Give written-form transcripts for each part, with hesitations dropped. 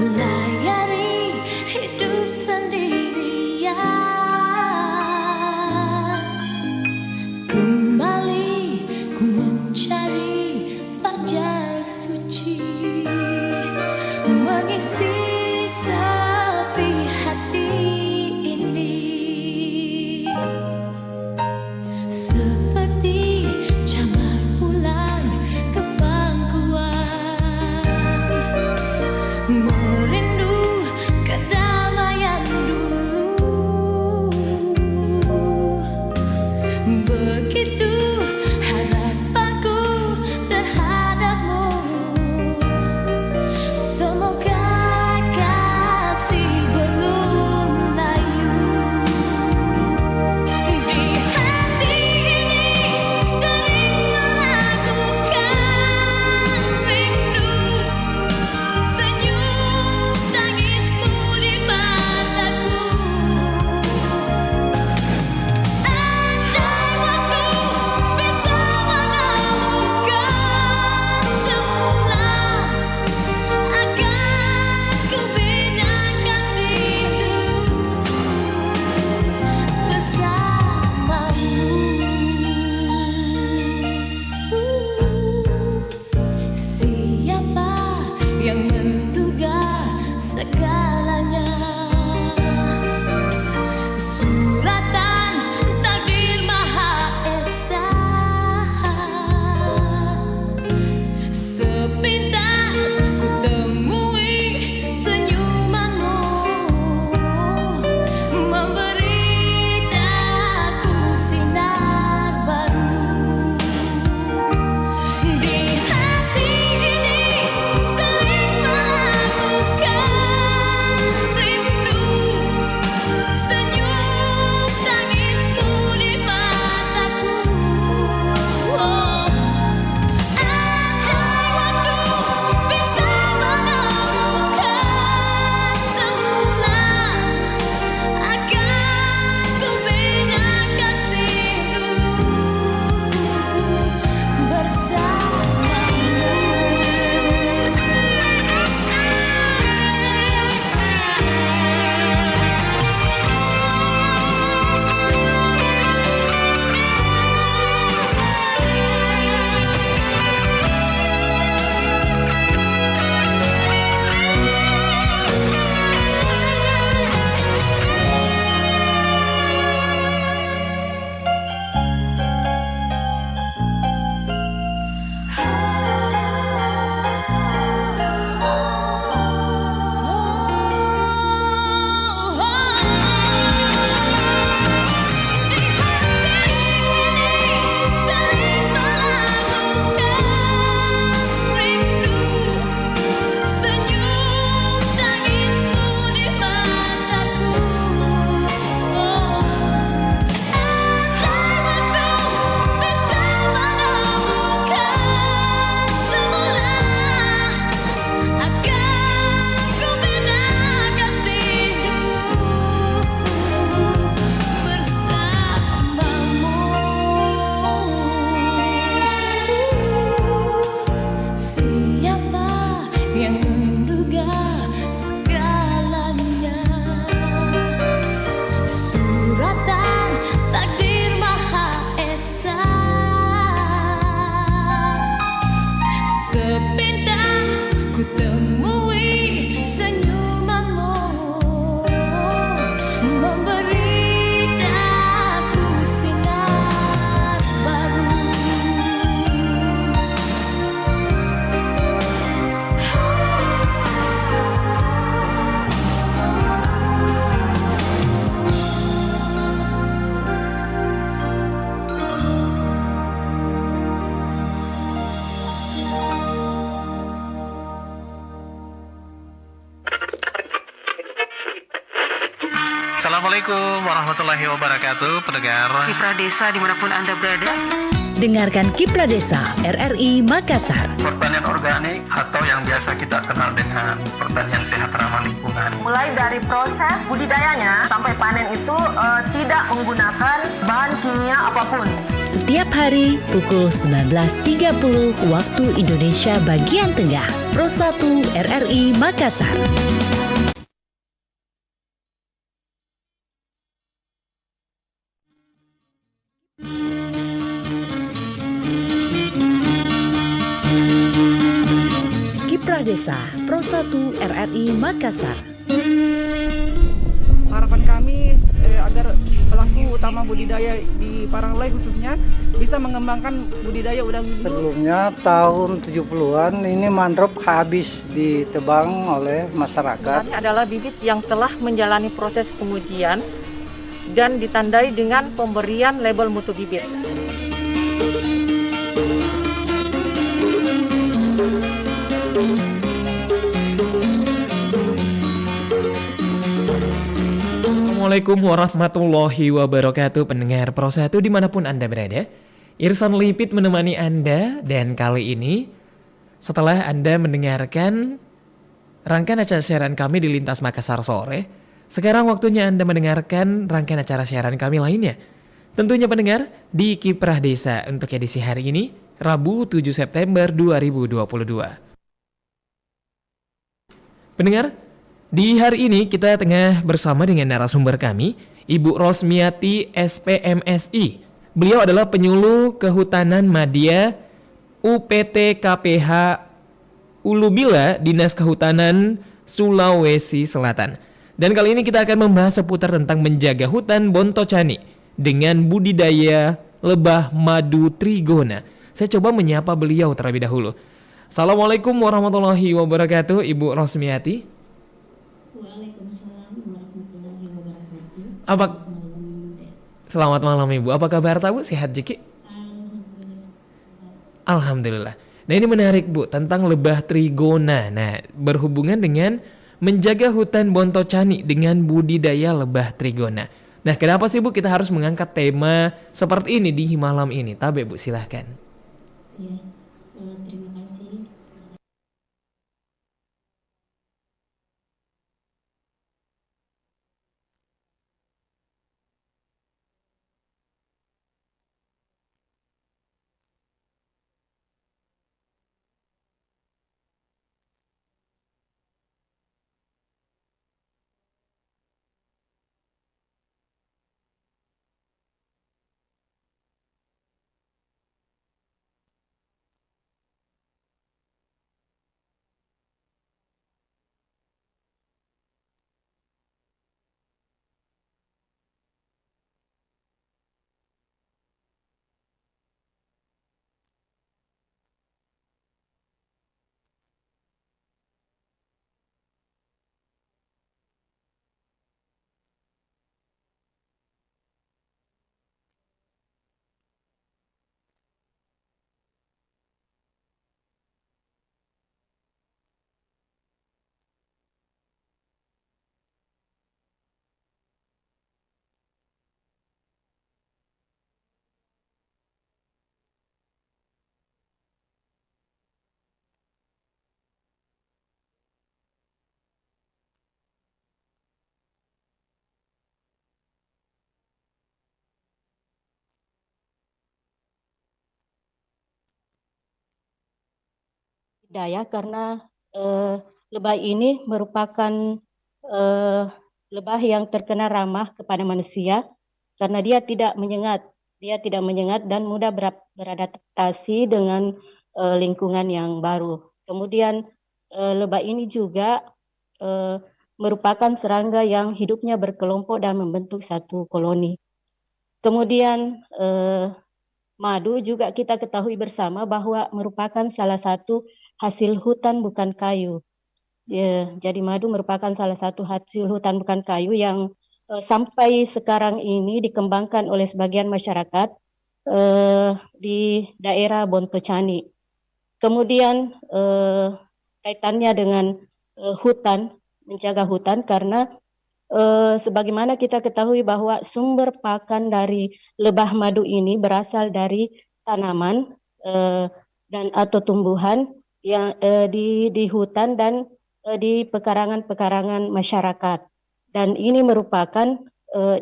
layari hidup sendirian. Kembali ku mencari fajar suci, mengisi sepi hati ini. Seperti camar pulang ke pangkuan, merindu kedamaian dulu. Begitu harapanku terhadapmu. Semoga kasih belum layu. Di hati ini sering melakukan rindu, senyum tangismu di mataku. Andai waktu bisa menemukan semula, akan ku bina kasih dulu bersamamu. Siapa yang menduga segalanya? Suratan takdir Maha Esa. Sepintas ku temui senyumanmu, memberi daku sinar baru. Di hati ini sering melakukan rindu, senyum tangismu di mataku. Andai waktu bisa menemukan semula, akan ku bina kasih dulu bersamamu. Sering melakukan rindu, senyum tangismu di mataku. Andai waktu bisa menemukan semula, akan ku bina kasih dulu bersamamu. Siapa yang menduga segalanya? Suratan takdir Maha Esa. Sepintas ku temui senyumanmu, memberi daku sinar baru. Assalamualaikum warahmatullahi wabarakatuh, pendengar. Kiprah Desa dimanapun Anda berada. Dengarkan Kiprah Desa RRI Makassar. Pertanian organik atau yang biasa kita kenal dengan pertanian sehat ramah lingkungan. Mulai dari proses budidayanya sampai panen itu tidak menggunakan bahan kimia apapun. Setiap hari pukul 19.30 waktu Indonesia bagian Tengah. Pro 1 RRI Makassar. Kiprah Desa Pro 1 RRI Makassar. Harapan kami agar pelaku utama budidaya di Paranglai khususnya bisa mengembangkan budidaya udang windu. Sebelumnya tahun 70-an ini mangrove habis ditebang oleh masyarakat. Ini adalah bibit yang telah menjalani proses pengujian dan ditandai dengan pemberian label mutu bibit. Assalamualaikum warahmatullahi wabarakatuh. Pendengar Pro 1 dimanapun Anda berada, Irsan Lipit menemani Anda. Dan kali ini setelah Anda mendengarkan rangkaian acara siaran kami di Lintas Makassar sore, sekarang waktunya Anda mendengarkan rangkaian acara siaran kami lainnya. Tentunya pendengar di Kiprah Desa untuk edisi hari ini, Rabu 7 September 2022. Pendengar, di hari ini kita tengah bersama dengan narasumber kami, Ibu Rosmiati SPMSI. Beliau adalah penyuluh Kehutanan Madya UPT KPH Ulubila Dinas Kehutanan Sulawesi Selatan. Dan kali ini kita akan membahas seputar tentang menjaga hutan Bontocani dengan budidaya lebah madu trigona. Saya coba menyapa beliau terlebih dahulu. Assalamualaikum warahmatullahi wabarakatuh, Ibu Rosmiati. Waalaikumsalam warahmatullahi wabarakatuh. Selamat malam Ibu. Apa kabar Bu? Sehat Jiki? Alhamdulillah. Nah ini menarik Bu, tentang lebah trigona. Nah berhubungan dengan menjaga hutan Bontocani dengan budidaya lebah trigona. Nah kenapa sih Bu kita harus mengangkat tema seperti ini di malam ini? Tabe Bu, silahkan. Ya, terima kasih. Budidaya karena lebah ini merupakan lebah yang terkena ramah kepada manusia karena dia tidak menyengat dan mudah beradaptasi dengan lingkungan yang baru. Kemudian lebah ini juga merupakan serangga yang hidupnya berkelompok dan membentuk satu koloni. Kemudian madu juga kita ketahui bersama bahwa merupakan salah satu hasil hutan bukan kayu. Jadi madu merupakan salah satu hasil hutan bukan kayu yang sampai sekarang ini dikembangkan oleh sebagian masyarakat di daerah Bontocani. Kemudian kaitannya dengan hutan, menjaga hutan karena sebagaimana kita ketahui bahwa sumber pakan dari lebah madu ini berasal dari tanaman dan atau tumbuhan yang di hutan dan di pekarangan-pekarangan masyarakat. Dan ini merupakan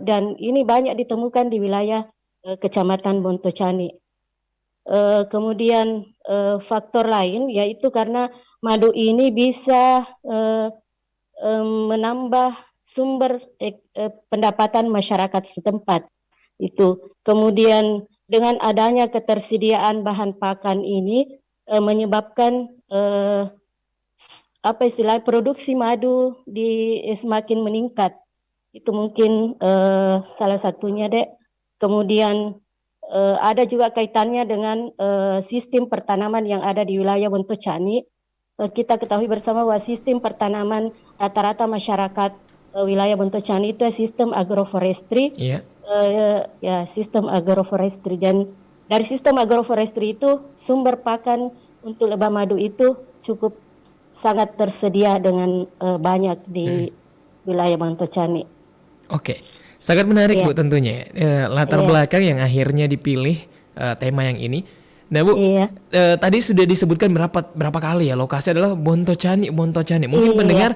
dan ini banyak ditemukan di wilayah Kecamatan Bontocani. Kemudian faktor lain yaitu karena madu ini bisa menambah sumber pendapatan masyarakat setempat. Itu. Kemudian dengan adanya ketersediaan bahan pakan ini menyebabkan produksi madu semakin meningkat. Itu mungkin salah satunya, Dek. Kemudian ada juga kaitannya dengan sistem pertanaman yang ada di wilayah Bontocani. Kita ketahui bersama bahwa sistem pertanaman rata-rata masyarakat wilayah Bontocani itu sistem agroforestry. Ya, sistem agroforestry. Dan dari sistem agroforestry itu sumber pakan untuk lebah madu itu cukup sangat tersedia dengan banyak di wilayah Bontocani. Oke, sangat menarik Bu tentunya. Latar belakang yang akhirnya dipilih tema yang ini. Nah Bu, tadi sudah disebutkan berapa kali ya lokasi adalah Bontocani. Mungkin pendengar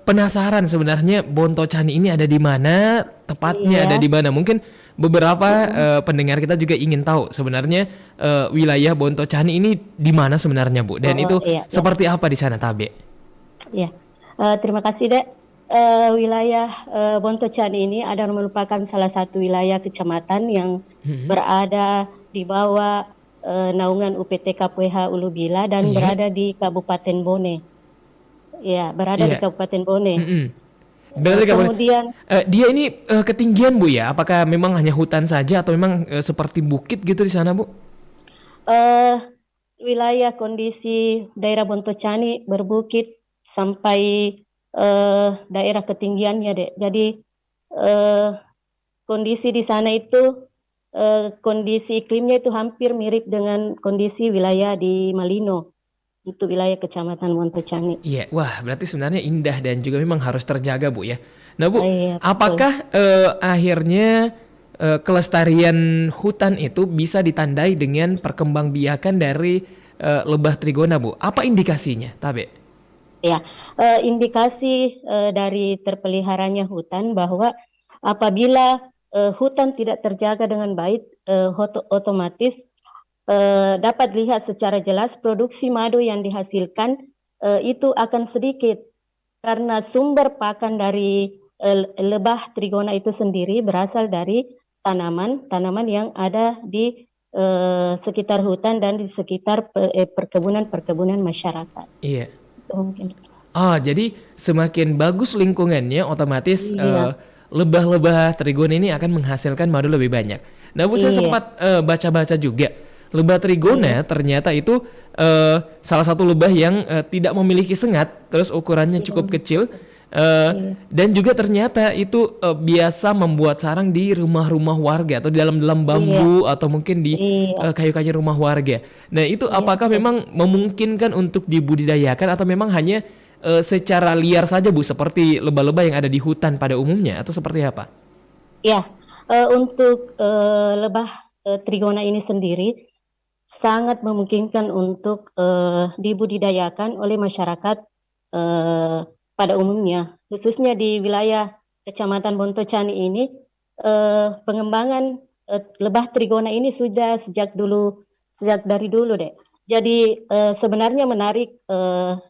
penasaran sebenarnya Bontocani ini ada di mana, tepatnya ada di mana. Mungkin beberapa pendengar kita juga ingin tahu sebenarnya wilayah Bontocani ini di mana sebenarnya Bu, dan itu seperti apa di sana Tabe? Ya, terima kasih Dek. Wilayah Bontocani ini merupakan salah satu wilayah kecamatan yang berada di bawah naungan UPT KPH Ulu Bila dan berada di Kabupaten Bone. Ya, berada di Kabupaten Bone. Berarti kemudian dia ini ketinggian Bu ya? Apakah memang hanya hutan saja atau memang seperti bukit gitu di sana Bu? Wilayah kondisi daerah Bontocani berbukit sampai daerah ketinggiannya, Dek. Jadi kondisi di sana itu kondisi iklimnya itu hampir mirip dengan kondisi wilayah di Malino untuk wilayah Kecamatan Bontocani. Iya, wah berarti sebenarnya indah dan juga memang harus terjaga Bu ya. Nah Bu, Iya, apakah akhirnya kelestarian hutan itu bisa ditandai dengan perkembangbiakan dari lebah trigona Bu? Apa indikasinya, Tabe? Ya, indikasi dari terpeliharanya hutan bahwa apabila hutan tidak terjaga dengan baik, otomatis dapat lihat secara jelas produksi madu yang dihasilkan itu akan sedikit karena sumber pakan dari lebah trigona itu sendiri berasal dari tanaman yang ada di sekitar hutan dan di sekitar perkebunan masyarakat. Iya. Mungkin. Jadi semakin bagus lingkungannya, otomatis lebah-lebah trigona ini akan menghasilkan madu lebih banyak. Nah Bu, saya sempat baca-baca juga, lebah trigona ternyata itu salah satu lebah yang tidak memiliki sengat, terus ukurannya cukup kecil, dan juga ternyata itu biasa membuat sarang di rumah-rumah warga atau di dalam bambu atau mungkin di kayu-kayu rumah warga. Nah itu apakah memang memungkinkan untuk dibudidayakan atau memang hanya secara liar saja Bu, seperti lebah-lebah yang ada di hutan pada umumnya, atau seperti apa? Ya, untuk lebah trigona ini sendiri sangat memungkinkan untuk dibudidayakan oleh masyarakat pada umumnya, khususnya di wilayah Kecamatan Bontocani ini, pengembangan lebah trigona ini sudah sejak dari dulu Dek. Jadi sebenarnya menarik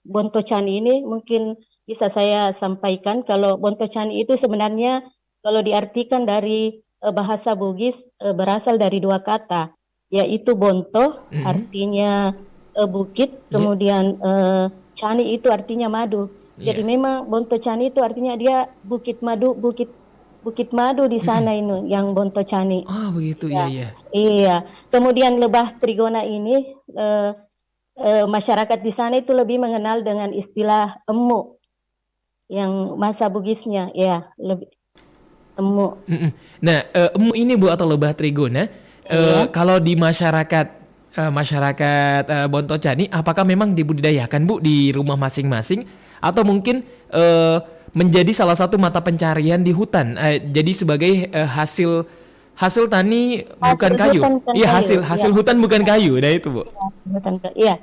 Bontocani ini mungkin bisa saya sampaikan kalau Bontocani itu sebenarnya kalau diartikan dari bahasa Bugis berasal dari dua kata, yaitu bonto artinya bukit, kemudian cani itu artinya madu. Jadi memang Bontocani itu artinya dia bukit madu di sana ini yang Bontocani. Oh begitu ya. Iya. Kemudian lebah trigona ini masyarakat di sana itu lebih mengenal dengan istilah emu yang masa Bugisnya ya lebih emu. Nah emu ini Bu atau lebah trigona kalau di masyarakat Bontocani apakah memang dibudidayakan Bu di rumah masing-masing? Atau mungkin menjadi salah satu mata pencarian di hutan, jadi sebagai hasil hasil tani bukan Hasil kayu. hutan bukan Iya, kayu, hasil iya. hutan bukan kayu. Nah itu, Bu. Iya,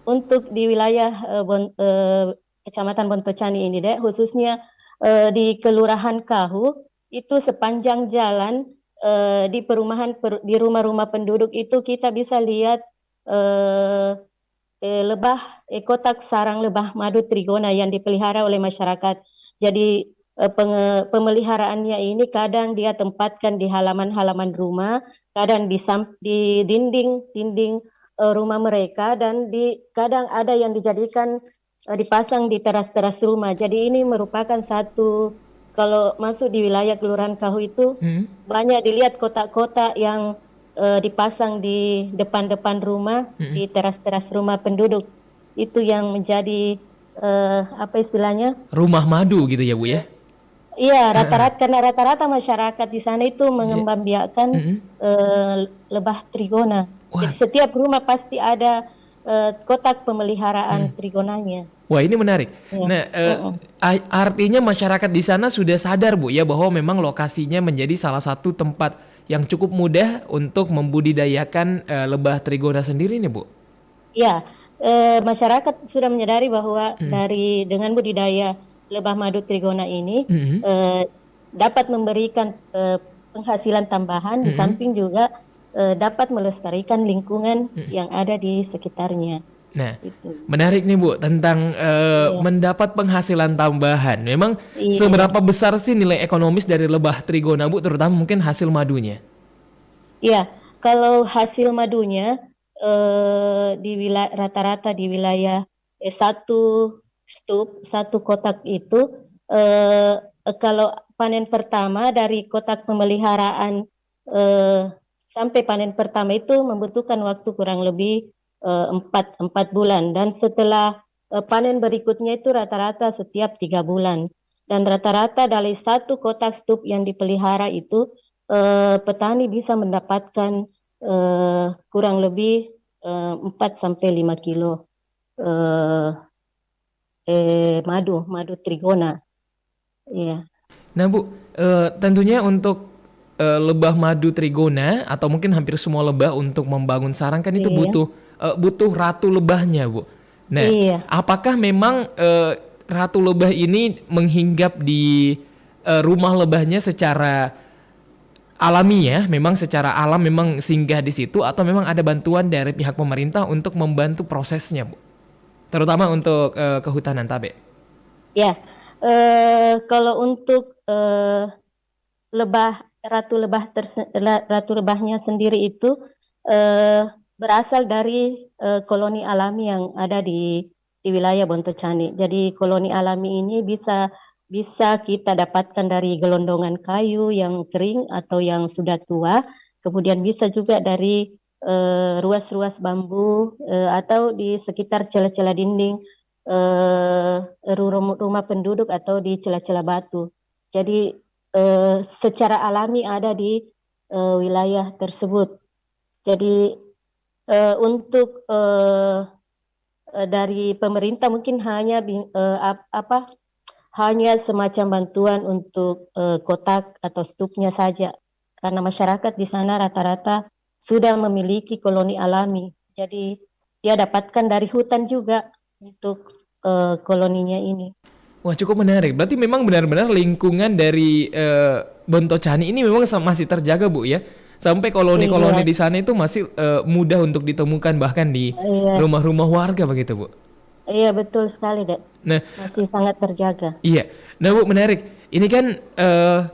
untuk di wilayah Kecamatan Bontocani ini deh, khususnya di Kelurahan Kahu, itu sepanjang jalan di di rumah-rumah penduduk itu kita bisa lihat eh, kotak sarang lebah madu trigona yang dipelihara oleh masyarakat. Jadi pemeliharaannya ini kadang dia tempatkan di halaman-halaman rumah, kadang di dinding rumah mereka, dan kadang ada yang dijadikan dipasang di teras-teras rumah. Jadi ini merupakan satu, kalau masuk di wilayah Kelurahan Kahu itu banyak dilihat kotak-kotak yang dipasang di depan-depan rumah, di teras-teras rumah penduduk. Itu yang menjadi apa istilahnya? Rumah madu gitu ya, Bu ya. Iya, karena rata-rata masyarakat di sana itu mengembangbiakan lebah trigona. Wah. Jadi setiap rumah pasti ada kotak pemeliharaan trigonanya. Wah, ini menarik. Nah, artinya masyarakat di sana sudah sadar, Bu ya, bahwa memang lokasinya menjadi salah satu tempat yang cukup mudah untuk membudidayakan lebah trigona sendiri nih, Bu. Ya, masyarakat sudah menyadari bahwa dengan budidaya lebah madu trigona ini dapat memberikan penghasilan tambahan, di samping juga dapat melestarikan lingkungan yang ada di sekitarnya. Nah, Gitu. menarik nih, Bu, tentang mendapat penghasilan tambahan. Memang Iya. seberapa besar sih nilai ekonomis dari lebah trigona, Bu, terutama mungkin hasil madunya? Ya, kalau hasil madunya rata-rata di wilayah satu kotak itu kalau panen pertama dari kotak pemeliharaan sampai panen pertama itu membutuhkan waktu kurang lebih 4 bulan, dan setelah panen berikutnya itu rata-rata setiap 3 bulan, dan rata-rata dari satu kotak stup yang dipelihara itu petani bisa mendapatkan kurang lebih 4-5 kilo madu trigona. Iya. Nah, Bu, tentunya untuk lebah madu trigona atau mungkin hampir semua lebah untuk membangun sarang kan itu butuh ratu lebahnya, Bu. Nah, apakah memang ratu lebah ini menghinggap di rumah lebahnya secara alami ya, memang secara alam memang singgah di situ, atau memang ada bantuan dari pihak pemerintah untuk membantu prosesnya, Bu? Terutama untuk kehutanan Tabe. Ya, kalau untuk ratu lebahnya sendiri itu berasal dari koloni alami yang ada di wilayah Bontocani. Jadi koloni alami ini bisa kita dapatkan dari gelondongan kayu yang kering atau yang sudah tua, kemudian bisa juga dari ruas-ruas bambu atau di sekitar celah-celah dinding rumah penduduk atau di celah-celah batu. Jadi secara alami ada di wilayah tersebut. Jadi untuk dari pemerintah mungkin hanya hanya semacam bantuan untuk kotak atau stupnya saja, karena masyarakat di sana rata-rata sudah memiliki koloni alami. Jadi dia dapatkan dari hutan juga untuk koloninya ini. Wah, cukup menarik. Berarti memang benar-benar lingkungan dari Bontocani ini memang masih terjaga, Bu ya. Sampai koloni-koloni di sana itu masih mudah untuk ditemukan bahkan di rumah-rumah warga begitu, Bu. Iya, betul sekali, Dek. Nah, masih sangat terjaga. Iya. Nah, Bu, menarik. Ini kan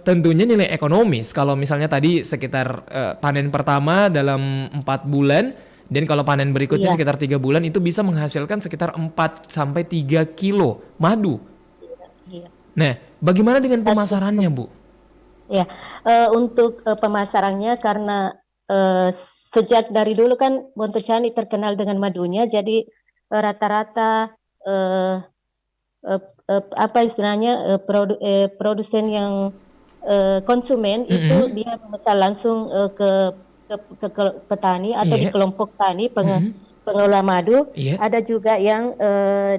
tentunya nilai ekonomis. Kalau misalnya tadi sekitar panen pertama dalam 4 bulan, dan kalau panen berikutnya sekitar 3 bulan, itu bisa menghasilkan sekitar 4-3 kilo madu. Iya. Nah, bagaimana dengan pemasarannya, Bu? Ya, untuk pemasarannya, karena sejak dari dulu kan Bontocani terkenal dengan madunya, jadi rata-rata apa istilahnya produsen yang konsumen itu dia memesan langsung ke petani atau di kelompok tani pengelola madu. Ada juga yang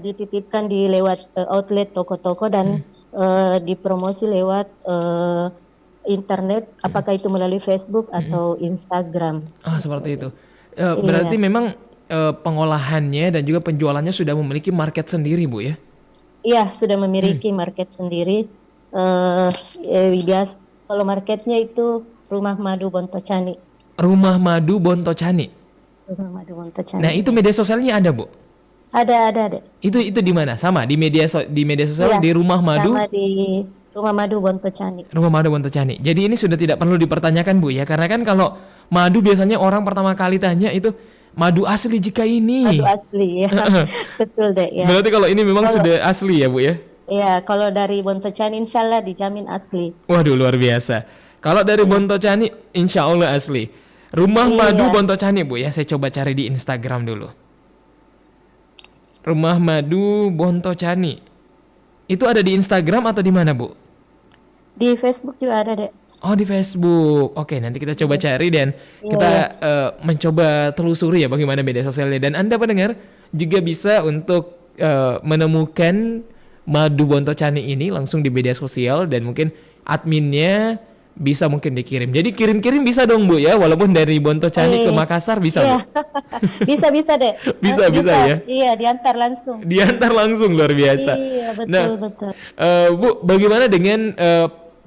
dititipkan lewat outlet toko-toko dan dipromosi lewat internet, apakah itu melalui Facebook atau Instagram. Ah, seperti itu. Iya. Berarti memang pengolahannya dan juga penjualannya sudah memiliki market sendiri, Bu ya? Iya, sudah memiliki market sendiri. Kalau marketnya itu Rumah Madu Bontocani. Rumah Madu Bontocani. Rumah Madu Bontocani. Nah, itu media sosialnya ada, Bu? Ada. Itu di mana? Sama di media sosial Iya, di Rumah Madu. sama di Rumah Madu Bontocani. Rumah Madu Bontocani. Jadi ini sudah tidak perlu dipertanyakan, Bu ya, karena kan kalau madu biasanya orang pertama kali tanya itu madu asli jika ini. Madu asli ya. Betul deh ya. Berarti kalau ini memang Kalau- sudah asli ya, Bu ya? Ya, kalau dari Bontocani insya Allah dijamin asli. Waduh, luar biasa. Kalau dari Bontocani insya Allah asli. Rumah Iya. Madu Bontocani, Bu ya. Saya coba cari di Instagram dulu. Rumah Madu Bontocani. Itu ada di Instagram atau di mana, Bu? Di Facebook juga ada deh. Oh, di Facebook. Oke, nanti kita coba cari dan kita mencoba telusuri ya bagaimana media sosialnya. Dan Anda pendengar juga bisa untuk menemukan Madu Bontocani ini langsung di media sosial dan mungkin adminnya bisa mungkin dikirim. Jadi kirim-kirim bisa dong, Bu ya, walaupun dari Bontocani ke Makassar bisa, Bu. Iya. bisa deh. Bisa ya. Iya, diantar langsung. Diantar langsung, luar biasa. Iya, betul Nah, betul. Bu, bagaimana dengan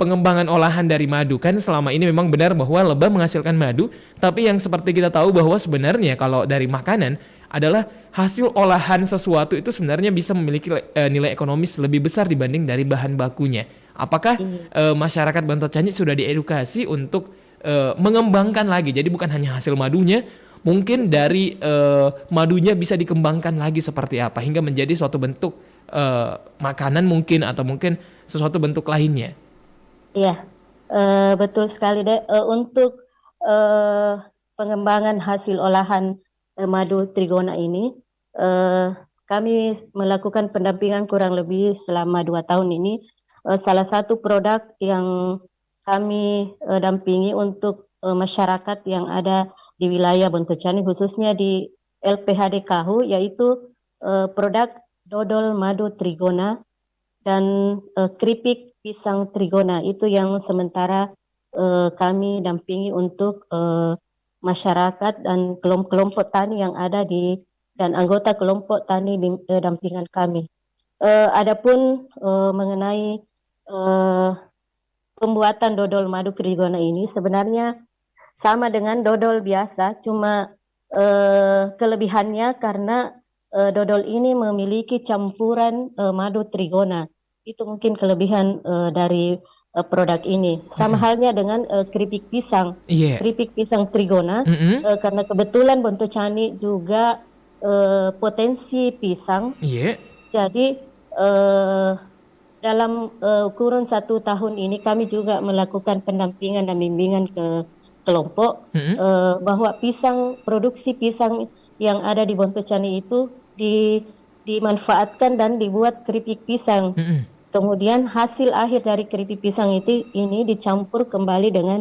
pengembangan olahan dari madu? Kan selama ini memang benar bahwa lebah menghasilkan madu, tapi yang seperti kita tahu bahwa sebenarnya kalau dari makanan adalah hasil olahan sesuatu itu sebenarnya bisa memiliki nilai ekonomis lebih besar dibanding dari bahan bakunya. Apakah masyarakat Bontocani sudah diedukasi untuk mengembangkan lagi? Jadi bukan hanya hasil madunya, mungkin dari madunya bisa dikembangkan lagi seperti apa hingga menjadi suatu bentuk makanan mungkin atau mungkin sesuatu bentuk lainnya. Iya, betul sekali deh. Untuk pengembangan hasil olahan madu trigona ini, kami melakukan pendampingan kurang lebih selama 2 tahun ini. Salah satu produk yang kami dampingi untuk masyarakat yang ada di wilayah Bontocani, khususnya di LPHD Kahu, yaitu produk dodol madu trigona dan keripik pisang trigona. Itu yang sementara kami dampingi untuk masyarakat dan kelompok tani yang ada dan anggota kelompok tani dampingan kami. Adapun mengenai pembuatan dodol madu trigona ini sebenarnya sama dengan dodol biasa, cuma kelebihannya karena dodol ini memiliki campuran madu trigona. Itu mungkin kelebihan dari produk ini. Sama halnya dengan keripik pisang. Iya. Keripik pisang trigona, karena kebetulan Bontocani juga potensi pisang. Iya. Jadi dalam kurun 1 tahun ini kami juga melakukan pendampingan dan bimbingan ke kelompok bahwa produksi pisang yang ada di Bontocani itu dimanfaatkan dan dibuat keripik pisang. Kemudian hasil akhir dari keripik pisang ini dicampur kembali dengan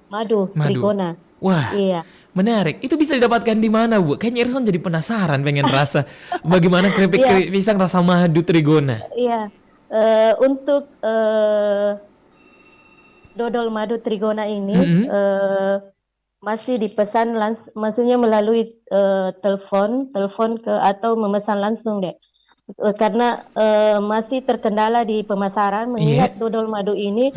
madu trigona. Wah, Iya. menarik. Itu bisa didapatkan di mana, Bu? Kayaknya Irfan jadi penasaran, pengen rasa bagaimana keripik pisang rasa madu trigona. Iya. Untuk dodol madu trigona ini masih dipesan maksudnya melalui telepon atau memesan langsung deh. Karena masih terkendala di pemasaran mengingat dodol madu ini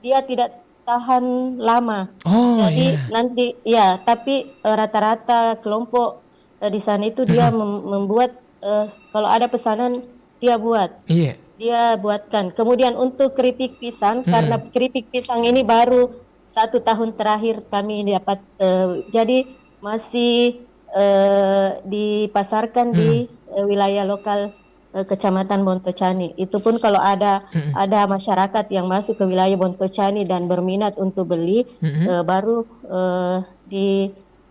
dia tidak tahan lama. Jadi nanti tapi rata-rata kelompok di sana itu dia membuat kalau ada pesanan dia buat. Iya. Dia buatkan. Kemudian untuk keripik pisang, karena keripik pisang ini baru 1 tahun terakhir kami dapat, jadi masih dipasarkan di wilayah lokal Kecamatan Bontocani. Itu pun kalau ada masyarakat yang masuk ke wilayah Bontocani dan berminat untuk beli, baru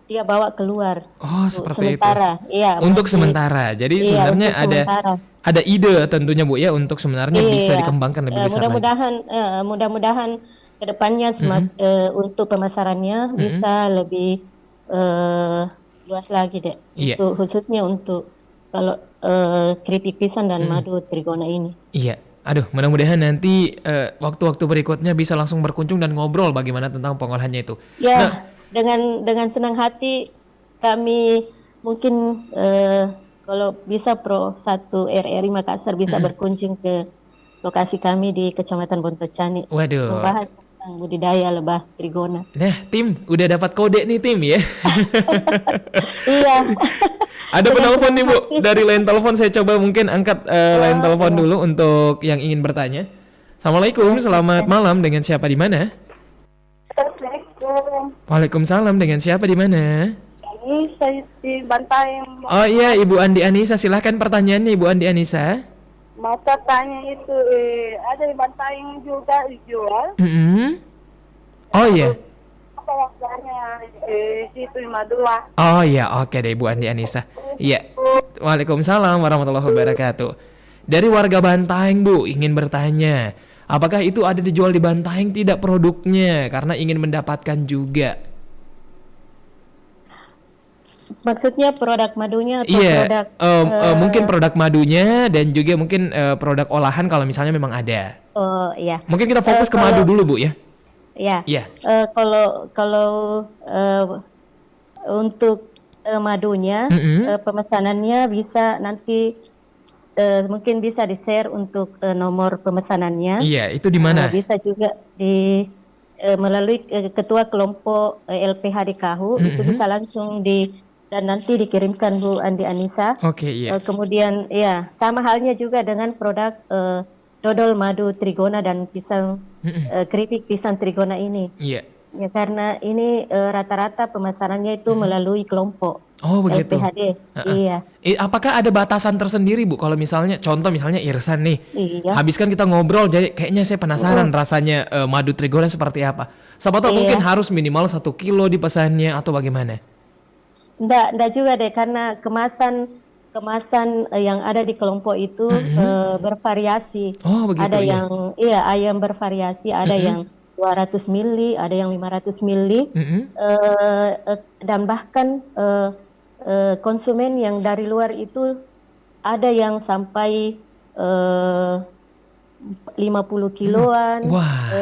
dia bawa keluar. Oh, seperti sementara. itu. Iya, Untuk masih- sementara. Jadi iya, sebenarnya untuk sementara. ada ide tentunya, Bu ya, untuk sebenarnya bisa Iya. dikembangkan lebih besar lagi. Mudah-mudahan kedepannya untuk pemasarannya bisa lebih luas lagi deh. Iya. Khususnya untuk kalau keripik pisang dan madu trigona ini. Iya. Aduh, mudah-mudahan nanti waktu-waktu berikutnya bisa langsung berkunjung dan ngobrol bagaimana tentang pengolahannya itu. Ya, Nah, dengan senang hati kami mungkin kalau bisa Pro 1 RRI Makassar bisa berkunjung ke lokasi kami di Kecamatan Bontocani waduh. membahas tentang budidaya lebah trigona. Nah, tim, udah dapat kode nih tim ya. Iya. Ada penelpon nih Bu, dari line telepon saya coba mungkin angkat line telepon dulu untuk yang ingin bertanya. Assalamualaikum, selamat malam, dengan siapa di mana? Assalamualaikum. Waalaikumsalam, dengan siapa di mana? Ini saya di Bantai. Oh iya, Ibu Andi Anissa, silahkan pertanyaannya Ibu Andi Anissa. Mau tanya itu ada di Bantai juga dijual. Oh iya. Apa harganya situ 52? Oh iya, oke deh Ibu Andi Anissa. Iya. Waalaikumsalam warahmatullahi wabarakatuh. Dari warga Bantaeng Bu, ingin bertanya, apakah itu ada dijual di Bantaeng tidak produknya karena ingin mendapatkan juga? Maksudnya produk madunya atau Iya, produk mungkin produk madunya dan juga mungkin produk olahan kalau misalnya memang ada. oh iya. Mungkin kita fokus ke madu dulu Bu ya. Ya. Iya. Kalau untuk madunya pemesanannya bisa nanti mungkin bisa di-share untuk nomor pemesanannya. Iya, itu di mana? Bisa juga melalui ketua kelompok LPHDKHU itu bisa langsung dan nanti dikirimkan Bu Andi Anissa. Oke, iya. Kemudian ya sama halnya juga dengan produk dodol madu trigona dan pisang keripik pisang trigona ini. Iya. Ya karena ini rata-rata pemasarannya itu melalui kelompok Oh begitu. LPHD. Iya. Apakah ada batasan tersendiri Bu? Kalau misalnya contoh misalnya Irsan nih, Iya. habis kan kita ngobrol, jadi kayaknya saya penasaran rasanya madu trigona seperti apa. Siapa tahu Iya. mungkin harus minimal 1 kilo dipesannya atau bagaimana? Enggak juga deh karena kemasan yang ada di kelompok itu bervariasi. Oh begitu. Ada iya. yang ayam bervariasi, ada yang 200 mili, ada yang 500 mili, dan bahkan konsumen yang dari luar itu ada yang sampai 50 kiloan. Wah.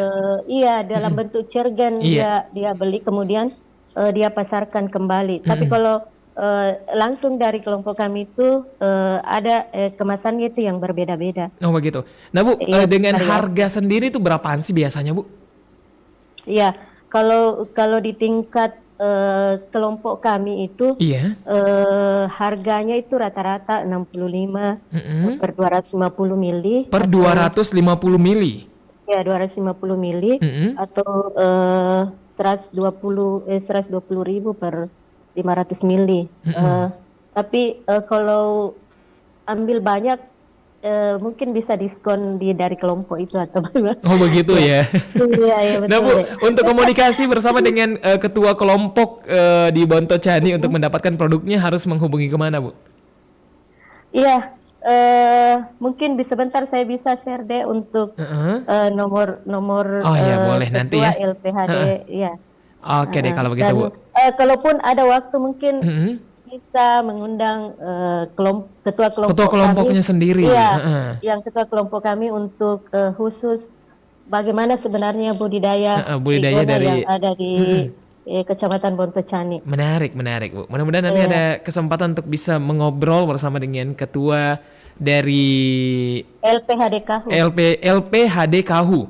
Iya, dalam bentuk cergen Iya. dia beli kemudian dia pasarkan kembali. Tapi kalau langsung dari kelompok kami itu ada kemasannya itu yang berbeda-beda. Oh begitu. Nah Bu, Iya, dengan variasi. harga sendiri itu berapaan sih biasanya Bu? Iya, kalau di tingkat kelompok kami itu Iya. harganya itu rata-rata 65 per 250 mili. Per 250 mili. Ya, 250 mili atau 120.000 per 500 mili. Tapi kalau ambil banyak mungkin bisa diskon dari kelompok itu atau bagaimana? Oh begitu ya. Iya, betul. Nah Bu, deh. untuk komunikasi bersama dengan ketua kelompok di Bontocani untuk mendapatkan produknya harus menghubungi kemana Bu? Iya, mungkin sebentar saya bisa share deh untuk nomor Oh iya, boleh nanti ketua ya. LPHD, ya. Oke deh kalau begitu Dan, Bu. kalaupun ada waktu mungkin bisa mengundang ketua kelompok kelompoknya kami, sendiri. Iya, yang ketua kelompok kami untuk khusus bagaimana sebenarnya budidaya budidaya trigona dari- yang ada di Kecamatan Bontocani. Menarik Bu. Mudah-mudahan nanti ada kesempatan untuk bisa mengobrol bersama dengan ketua dari LPHDKHU. LPHDKHU.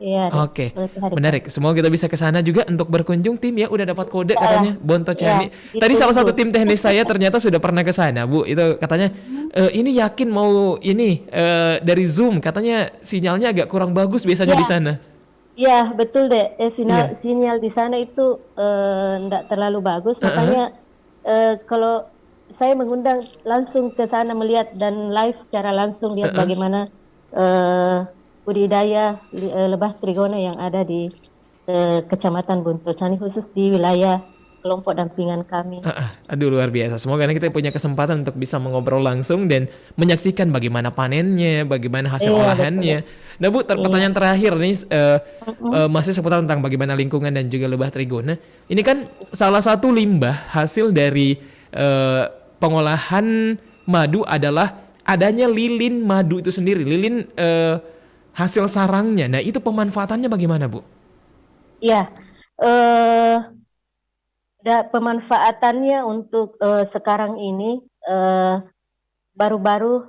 Iya, Oke, LPHDKHU. menarik. Semoga kita bisa ke sana juga untuk berkunjung tim ya. Udah dapat kode katanya Bontocani. Ya, Tadi salah ditunggu. satu tim teknis saya ternyata sudah pernah ke sana, Bu. Itu katanya ini yakin mau ini dari Zoom, katanya sinyalnya agak kurang bagus biasanya Ya. di sana. Ya, betul deh. Iya. Sinyal di sana itu enggak terlalu bagus. Makanya kalau saya mengundang langsung ke sana melihat dan live secara langsung lihat bagaimana budidaya lebah trigona yang ada di Kecamatan Bontocani khusus di wilayah kelompok dampingan kami. Aduh luar biasa. Semoga nanti kita punya kesempatan untuk bisa mengobrol langsung dan menyaksikan bagaimana panennya, bagaimana hasil Iya, olahannya. Nah Bu, pertanyaan terakhir nih masih seputar tentang bagaimana lingkungan dan juga lebah trigona. Ini kan salah satu limbah hasil dari pengolahan madu adalah adanya lilin madu itu sendiri, lilin hasil sarangnya. Nah, itu pemanfaatannya bagaimana, Bu? Ya, pemanfaatannya untuk sekarang ini baru-baru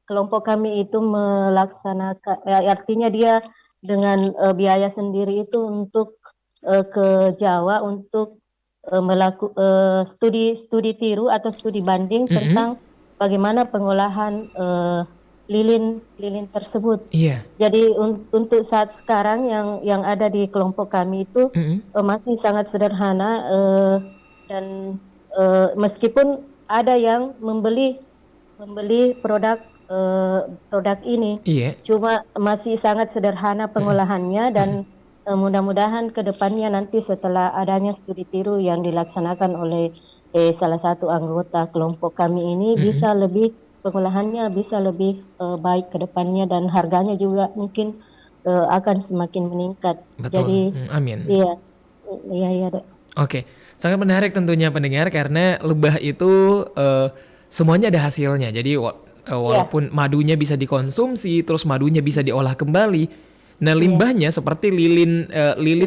kelompok kami itu melaksanakan, artinya dia dengan biaya sendiri itu untuk ke Jawa untuk studi tiru atau studi banding tentang bagaimana pengolahan lilin tersebut. Iya. Jadi untuk saat sekarang yang ada di kelompok kami itu masih sangat sederhana dan meskipun ada yang membeli produk ini, cuma masih sangat sederhana pengolahannya dan mudah-mudahan ke depannya nanti setelah adanya studi tiru yang dilaksanakan oleh salah satu anggota kelompok kami ini bisa lebih pengolahannya bisa lebih baik ke depannya dan harganya juga mungkin akan semakin meningkat. Betul. Jadi Amin. Iya, Dek. Oke, sangat menarik tentunya pendengar karena lebah itu semuanya ada hasilnya. Jadi walaupun madunya bisa dikonsumsi, terus madunya bisa diolah kembali. Nah, limbahnya seperti lilin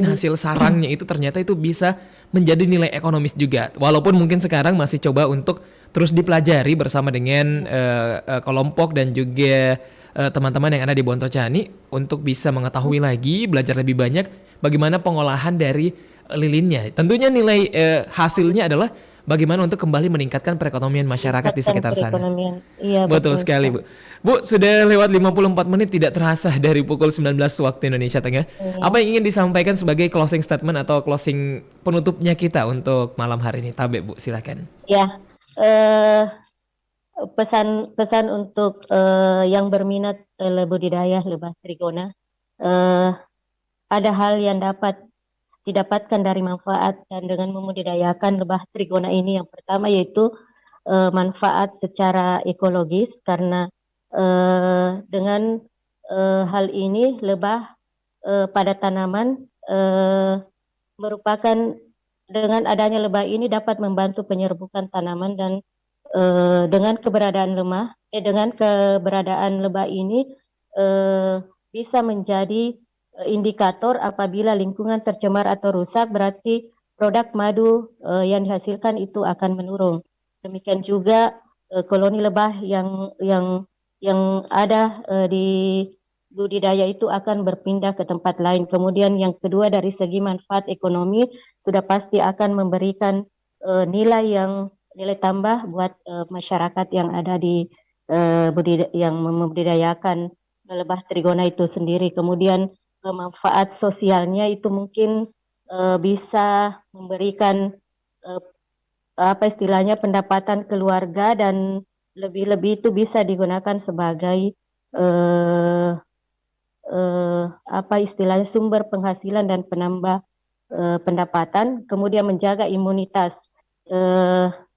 hasil sarangnya itu ternyata itu bisa menjadi nilai ekonomis juga. Walaupun mungkin sekarang masih coba untuk terus dipelajari bersama dengan kelompok dan juga teman-teman yang ada di Bontocani untuk bisa mengetahui lagi, belajar lebih banyak bagaimana pengolahan dari lilinnya. Tentunya nilai hasilnya adalah bagaimana untuk kembali meningkatkan perekonomian masyarakat di sekitar sana. Iya, betul sekali, Bu. Bu, sudah lewat 54 menit tidak terasa dari pukul 19 waktu Indonesia Tengah. Apa yang ingin disampaikan sebagai closing statement atau closing penutupnya kita untuk malam hari ini? Tabe, Bu, silakan. Ya, pesan untuk yang berminat budidaya lebah trigona, ada hal yang dapat didapatkan dari manfaat dan dengan membudidayakan lebah trigona ini. Yang pertama yaitu manfaat secara ekologis karena dengan hal ini lebah pada tanaman merupakan, dengan adanya lebah ini dapat membantu penyerbukan tanaman dan dengan keberadaan lebah ini bisa menjadi indikator apabila lingkungan tercemar atau rusak, berarti produk madu yang dihasilkan itu akan menurun. Demikian juga koloni lebah yang ada di budidaya itu akan berpindah ke tempat lain. Kemudian yang kedua dari segi manfaat ekonomi sudah pasti akan memberikan nilai tambah buat masyarakat yang ada di yang membudidayakan lebah trigona itu sendiri. Kemudian manfaat sosialnya itu mungkin bisa memberikan pendapatan keluarga dan lebih-lebih itu bisa digunakan sebagai sumber penghasilan dan penambah pendapatan. Kemudian menjaga imunitas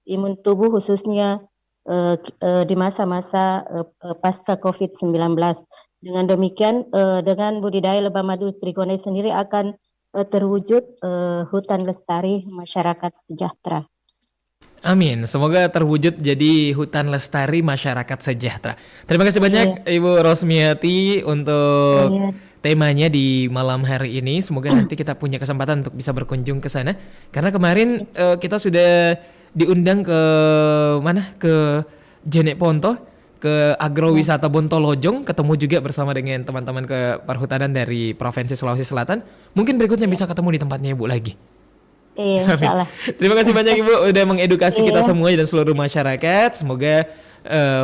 imun tubuh khususnya di masa-masa pasca COVID-19. Dengan demikian, dengan budidaya lebah madu trigona sendiri akan terwujud hutan lestari masyarakat sejahtera. Amin. Semoga terwujud jadi hutan lestari masyarakat sejahtera. Terima kasih banyak Ibu Rosmiati untuk temanya di malam hari ini. Semoga nanti kita punya kesempatan untuk bisa berkunjung ke sana. Karena kemarin kita sudah diundang ke mana? Ke Jenek Ponto, ke agrowisata Bontolojong, ketemu juga bersama dengan teman-teman ke perhutanan dari Provinsi Sulawesi Selatan. Mungkin berikutnya bisa ketemu di tempatnya Ibu lagi. Iya, insyaallah. Terima kasih banyak Ibu udah mengedukasi kita semua dan seluruh masyarakat. Semoga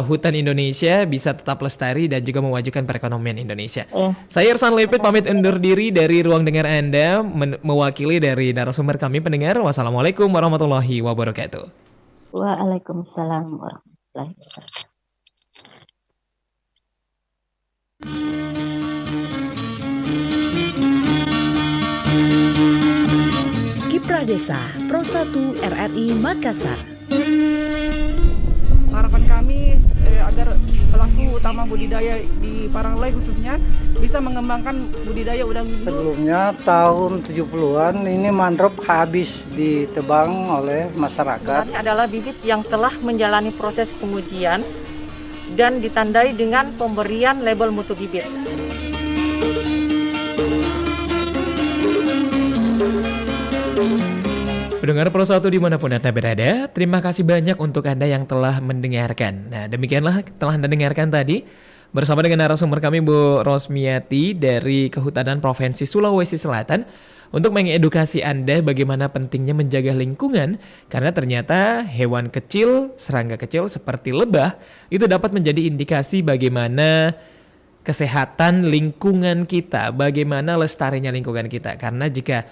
hutan Indonesia bisa tetap lestari dan juga memajukan perekonomian Indonesia. Saya Irsan Lipit pamit undur diri dari ruang dengar Anda, mewakili dari narasumber kami pendengar. Wassalamualaikum warahmatullahi wabarakatuh. Waalaikumsalam warahmatullahi wabarakatuh. Kiprah Desa Pro 1 RRI Makassar. Harapan kami agar pelaku utama budidaya di Paranglai khususnya bisa mengembangkan budidaya udang windu. Sebelumnya tahun 70-an ini mangrove habis ditebang oleh masyarakat. Ini adalah bibit yang telah menjalani proses pengujian dan ditandai dengan pemberian label mutu bibit. Pendengar Pro 1 dimanapun Anda berada, terima kasih banyak untuk Anda yang telah mendengarkan. Nah, demikianlah telah Anda dengarkan tadi bersama dengan narasumber kami Bu Rosmiati dari Kehutanan Provinsi Sulawesi Selatan untuk mengedukasi Anda bagaimana pentingnya menjaga lingkungan, karena ternyata hewan kecil, serangga kecil seperti lebah itu dapat menjadi indikasi bagaimana kesehatan lingkungan kita, bagaimana lestarinya lingkungan kita. Karena jika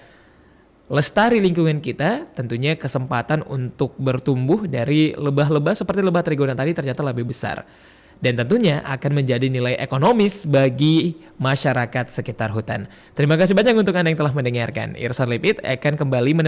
lestari lingkungan kita, tentunya kesempatan untuk bertumbuh dari lebah-lebah seperti lebah trigona tadi ternyata lebih besar. Dan tentunya akan menjadi nilai ekonomis bagi masyarakat sekitar hutan. Terima kasih banyak untuk Anda yang telah mendengarkan. Irsan Lipit akan kembali